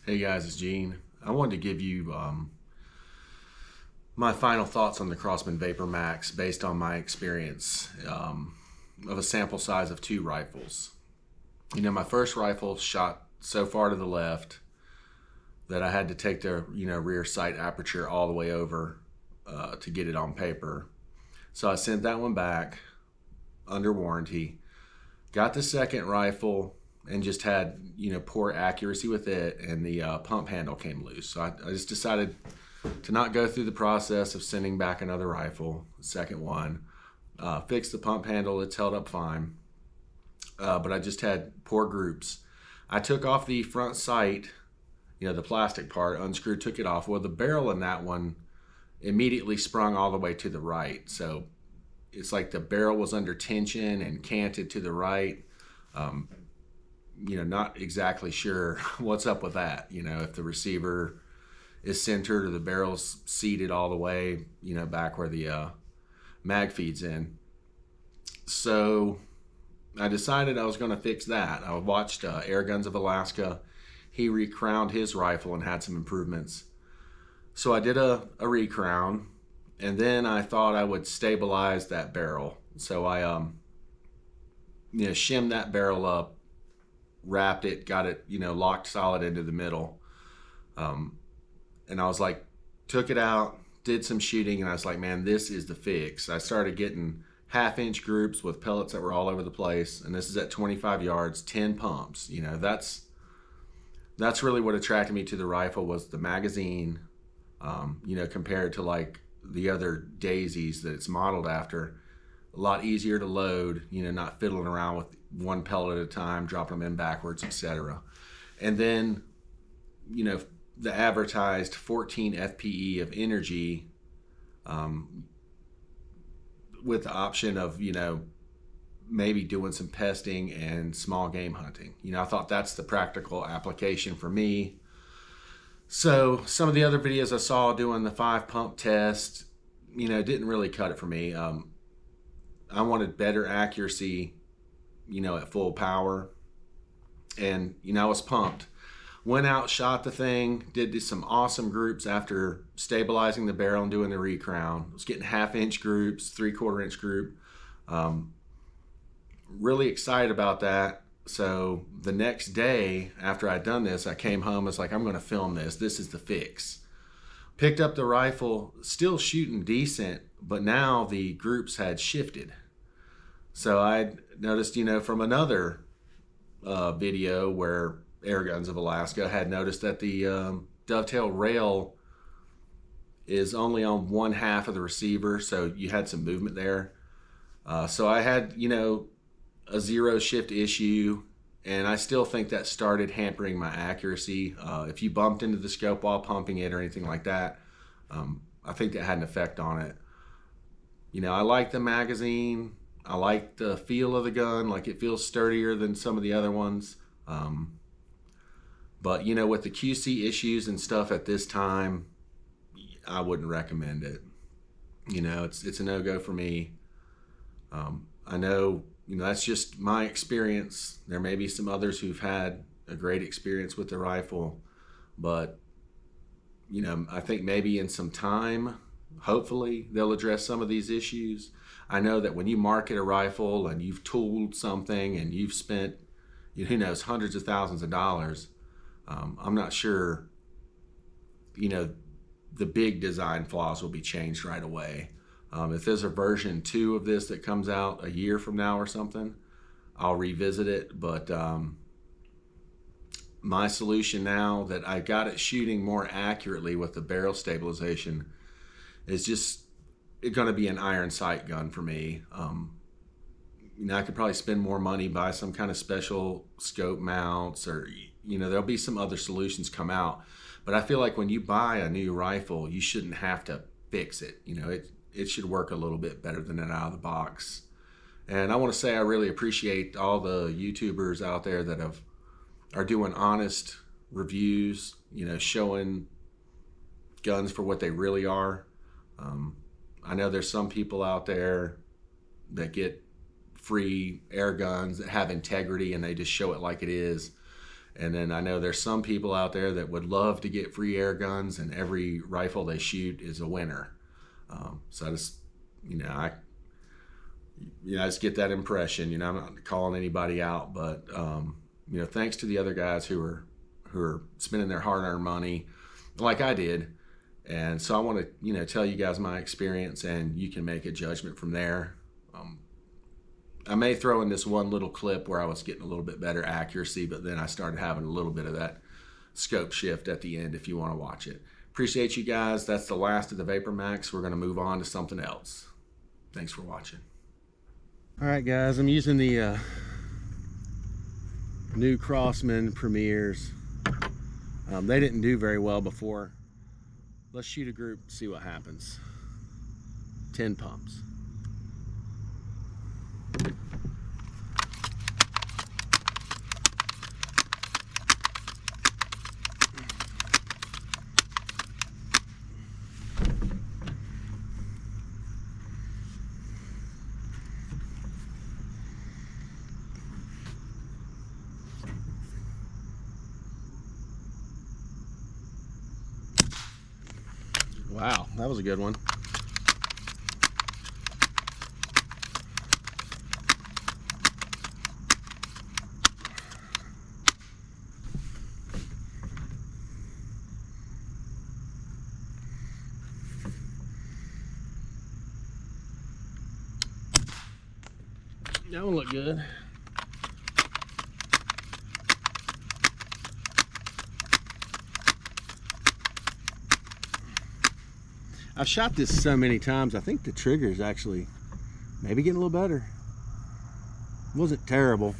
Hey guys, it's Gene. I wanted to give you my final thoughts on the Crosman Vapor Max based on my experience of a sample size of 2 rifles. My first rifle shot so far to the left that I had to take the rear sight aperture all the way over to get it on paper. So I sent that one back under warranty. Got the second rifle and just had poor accuracy with it, and the pump handle came loose. So I just decided to not go through the process of sending back another rifle, the second one. Fixed the pump handle, it's held up fine, but I just had poor groups. I took off the front sight, the plastic part, unscrewed, took it off. Well, the barrel in that one immediately sprung all the way to the right. So it's like the barrel was under tension and canted to the right. Not exactly sure what's up with that. If the receiver is centered or the barrel's seated all the way, back where the mag feeds in. So I decided I was going to fix that. I watched Air Guns of Alaska. He recrowned his rifle and had some improvements. So I did a recrown, and then I thought I would stabilize that barrel. So I shimmed that barrel up, wrapped it, got it locked solid into the middle, and I was like, took it out, did some shooting, and I was like, man, this is the fix. I started getting 1/2-inch groups with pellets that were all over the place, and this is at 25 yards, 10 pumps. That's really what attracted me to the rifle, was the magazine, compared to like the other daisies that it's modeled after. A lot easier to load, not fiddling around with one pellet at a time, dropping them in backwards, etc. And then, the advertised 14 FPE of energy, with the option of, maybe doing some pesting and small game hunting. I thought that's the practical application for me. So some of the other videos I saw doing the 5-pump test, didn't really cut it for me. I wanted better accuracy, at full power. And, I was pumped. Went out, shot the thing, did some awesome groups after stabilizing the barrel and doing the recrown. I was getting 1/2-inch groups, 3/4-inch group. Really excited about that. So the next day after I'd done this, I came home. I was like, I'm going to film this. This is the fix. Picked up the rifle, still shooting decent, but now the groups had shifted. So I noticed, from another video where Air Guns of Alaska had noticed that the dovetail rail is only on 1/2 of the receiver, so you had some movement there. So I had, a 0 shift issue, and I still think that started hampering my accuracy. If you bumped into the scope while pumping it or anything like that, I think that had an effect on it. I like the magazine. I like the feel of the gun. Like, it feels sturdier than some of the other ones. But, with the QC issues and stuff at this time, I wouldn't recommend it. It's a no-go for me. I know, that's just my experience. There may be some others who've had a great experience with the rifle, but, I think maybe in some time, hopefully they'll address some of these issues. I know that when you market a rifle and you've tooled something and you've spent, who knows, hundreds of thousands of dollars, I'm not sure, the big design flaws will be changed right away. If there's a version 2 of this that comes out a year from now or something, I'll revisit it. But my solution now that I got it shooting more accurately with the barrel stabilization is just going to be an iron sight gun for me. I could probably spend more money, buy some kind of special scope mounts, or there'll be some other solutions come out. But I feel like when you buy a new rifle, you shouldn't have to fix it. It should work a little bit better than it out of the box. And I want to say I really appreciate all the YouTubers out there that are doing honest reviews, showing guns for what they really are. I know there's some people out there that get free air guns that have integrity and they just show it like it is. And then I know there's some people out there that would love to get free air guns, and every rifle they shoot is a winner. So I just, I just get that impression. I'm not calling anybody out, but thanks to the other guys who are spending their hard-earned money, like I did. And so I want to, tell you guys my experience, and you can make a judgment from there. I may throw in this one little clip where I was getting a little bit better accuracy, but then I started having a little bit of that scope shift at the end if you want to watch it. Appreciate you guys. That's the last of the Vapor Max. We're going to move on to something else. Thanks for watching. All right, guys, I'm using the new Crosman Premiers. They didn't do very well before. Let's shoot a group, see what happens. 10 pumps. Wow, that was a good one. That one looked good. I've shot this so many times, I think the trigger is actually maybe getting a little better. It wasn't terrible.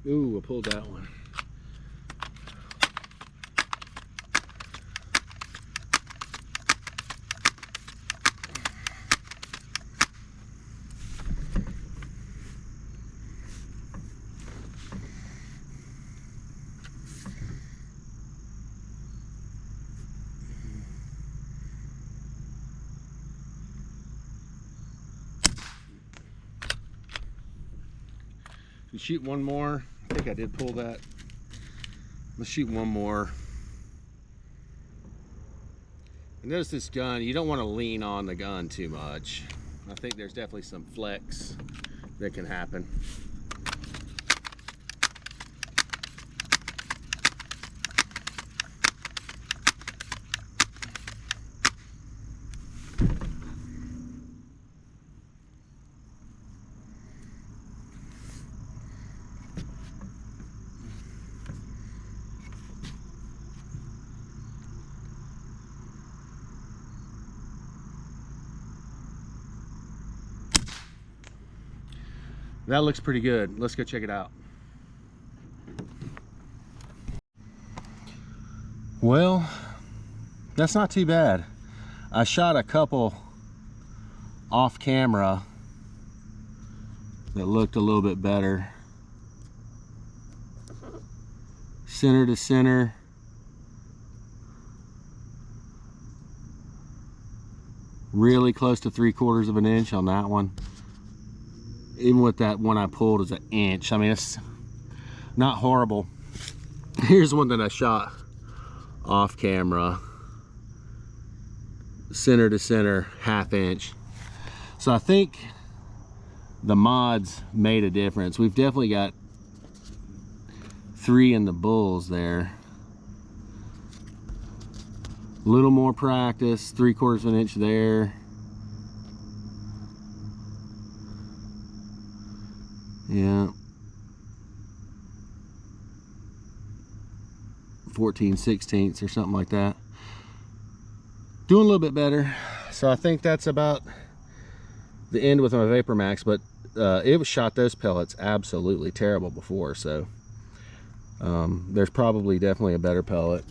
Ooh, I pulled that one. Shoot one more. I think I did pull that. Let's shoot one more. And notice this gun, you don't want to lean on the gun too much. I think there's definitely some flex that can happen. That looks pretty good. Let's go check it out. Well, that's not too bad. I shot a couple off camera that looked a little bit better. Center to center. Really close to 3/4 of an inch on that one. Even with that one I pulled is an inch. I mean, it's not horrible. Here's one that I shot off camera. Center to center, 1/2 inch. So I think the mods made a difference. We've definitely got 3 in the bulls there. A little more practice, 3/4 of an inch there. Yeah. 14/16 or something like that. Doing a little bit better. So I think that's about the end with my Vapor Max, but it was shot those pellets absolutely terrible before, so there's probably definitely a better pellet.